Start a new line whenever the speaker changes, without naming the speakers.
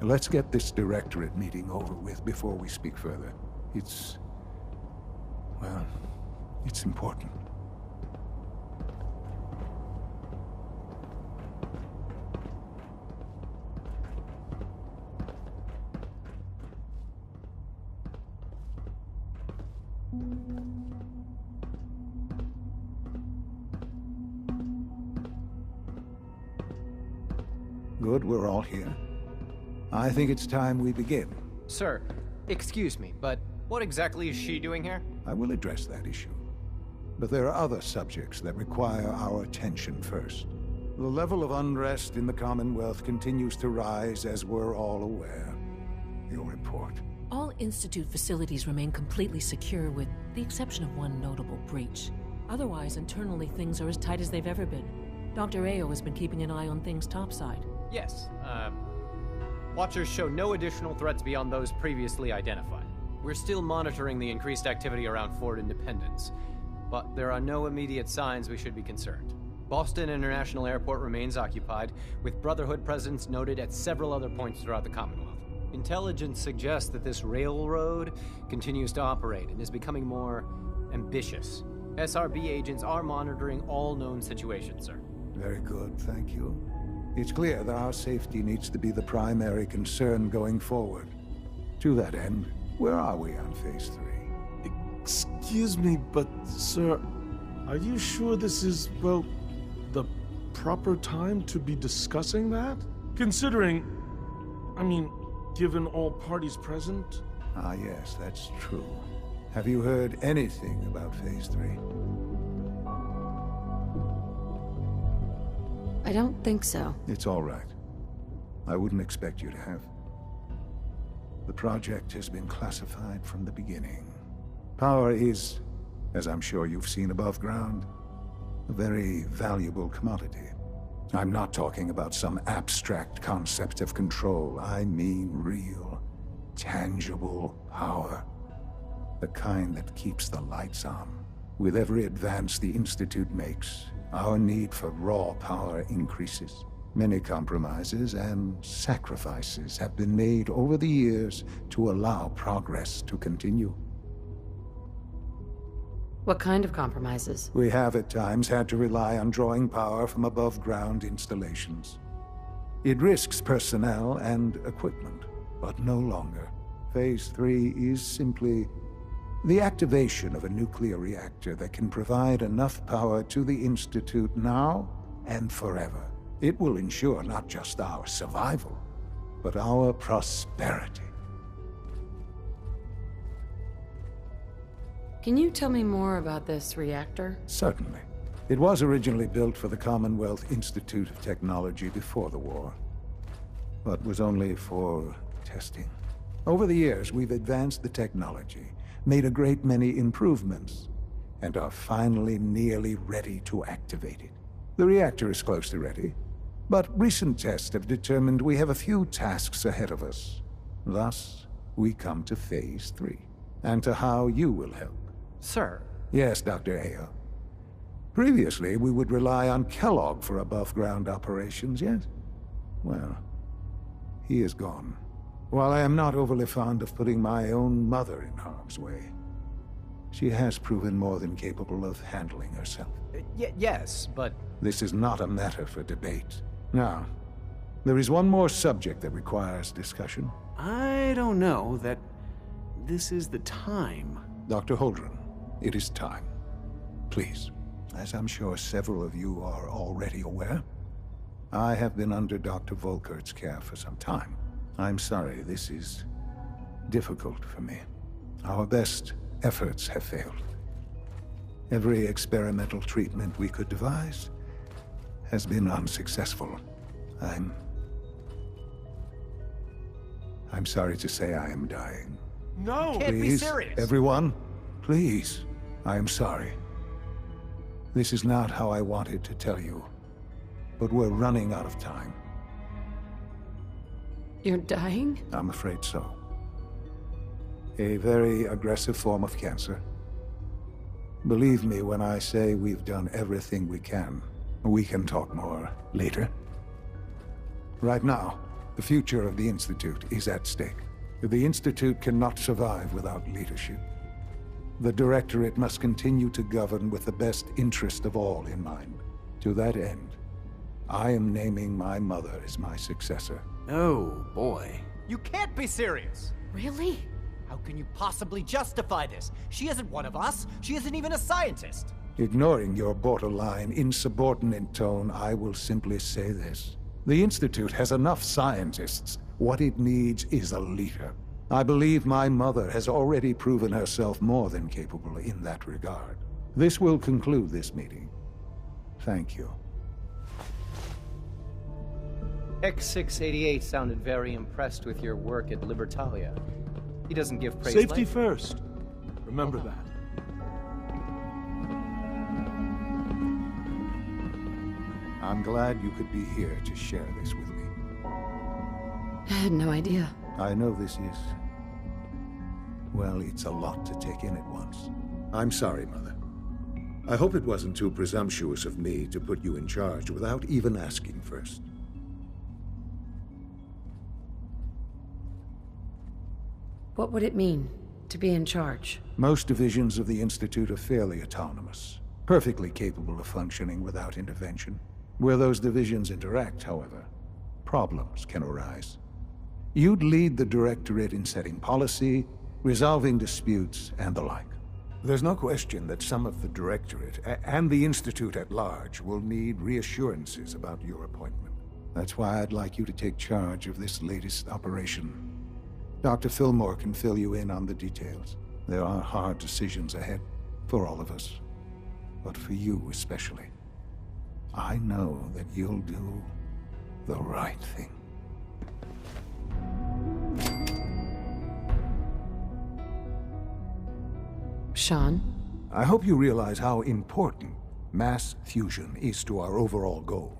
Let's get this directorate meeting over with before we speak further. Well, it's important. Good, we're all here. I think it's time we begin.
Sir, excuse me, but what exactly is she doing here?
I will address that issue. But there are other subjects that require our attention first. The level of unrest in the Commonwealth continues to rise, as we're all aware. Your report.
All Institute facilities remain completely secure with the exception of one notable breach. Otherwise, internally, things are as tight as they've ever been. Dr. Ayo has been keeping an eye on things topside.
Yes, Watchers show no additional threats beyond those previously identified. We're still monitoring the increased activity around Fort Independence, but there are no immediate signs we should be concerned. Boston International Airport remains occupied, with Brotherhood presence noted at several other points throughout the Commonwealth. Intelligence suggests that this railroad continues to operate and is becoming more ambitious. SRB agents are monitoring all known situations, sir.
Very good, thank you. It's clear that our safety needs to be the primary concern going forward. To that end, where are we on Phase 3?
Excuse me, but, sir, are you sure this is, well, the proper time to be discussing that? Considering, given all parties present?
Ah, yes, that's true. Have you heard anything about Phase 3?
I don't think so.
It's all right. I wouldn't expect you to have. The project has been classified from the beginning. Power is, as I'm sure you've seen above ground, a very valuable commodity. I'm not talking about some abstract concept of control. I mean real, tangible power. The kind that keeps the lights on. With every advance the Institute makes, our need for raw power increases. Many compromises and sacrifices have been made over the years to allow progress to continue.
What kind of compromises?
We have at times had to rely on drawing power from above-ground installations. It risks personnel and equipment, but no longer. Phase 3 is simply the activation of a nuclear reactor that can provide enough power to the Institute now and forever. It will ensure not just our survival, but our prosperity.
Can you tell me more about this reactor?
Certainly. It was originally built for the Commonwealth Institute of Technology before the war, but was only for testing. Over the years, we've advanced the technology, made a great many improvements, and are finally nearly ready to activate it. The reactor is close to ready, but recent tests have determined we have a few tasks ahead of us. Thus, we come to Phase 3, and to how you will help.
Sir.
Yes, Dr. Ayo. Previously, we would rely on Kellogg for above-ground operations, yes? Well, he is gone. While I am not overly fond of putting my own mother in harm's way, she has proven more than capable of handling herself.
Yes, but...
This is not a matter for debate. Now, there is one more subject that requires discussion.
I don't know that this is the time.
Dr. Holdren, it is time. Please, as I'm sure several of you are already aware, I have been under Dr. Volkert's care for some time. I'm sorry, this is difficult for me. Our best efforts have failed. Every experimental treatment we could devise has been unsuccessful. I'm sorry to say I am dying.
No!
Can't be
Please,
serious.
everyone, please. I am sorry. This is not how I wanted to tell you, but we're running out of time.
You're dying?
I'm afraid so. A very aggressive form of cancer. Believe me when I say we've done everything we can. We can talk more later. Right now, The future of the Institute is at stake. The Institute cannot survive without leadership. The Directorate must continue to govern with the best interest of all in mind. To that end, I am naming my mother as my successor.
Oh, boy.
You can't be serious!
Really?
How can you possibly justify this? She isn't one of us. She isn't even a scientist.
Ignoring your borderline, insubordinate tone, I will simply say this. The Institute has enough scientists. What it needs is a leader. I believe my mother has already proven herself more than capable in that regard. This will conclude this meeting. Thank you.
X688 sounded very impressed with your work at Libertalia. He doesn't give praise
Safety
lightly.
first. Remember that.
I'm glad you could be here to share this with me.
I had no idea.
I know this is... well, it's a lot to take in at once. I'm sorry, Mother. I hope it wasn't too presumptuous of me to put you in charge without even asking first.
What would it mean to be in charge?
Most divisions of the Institute are fairly autonomous, perfectly capable of functioning without intervention. Where those divisions interact, however, problems can arise. You'd lead the Directorate in setting policy, resolving disputes, and the like. There's no question that some of the Directorate, and the Institute at large, will need reassurances about your appointment. That's why I'd like you to take charge of this latest operation. Dr. Fillmore can fill you in on the details. There are hard decisions ahead, for all of us. But for you especially. I know that you'll do the right thing.
Sean?
I hope you realize how important mass fusion is to our overall goal.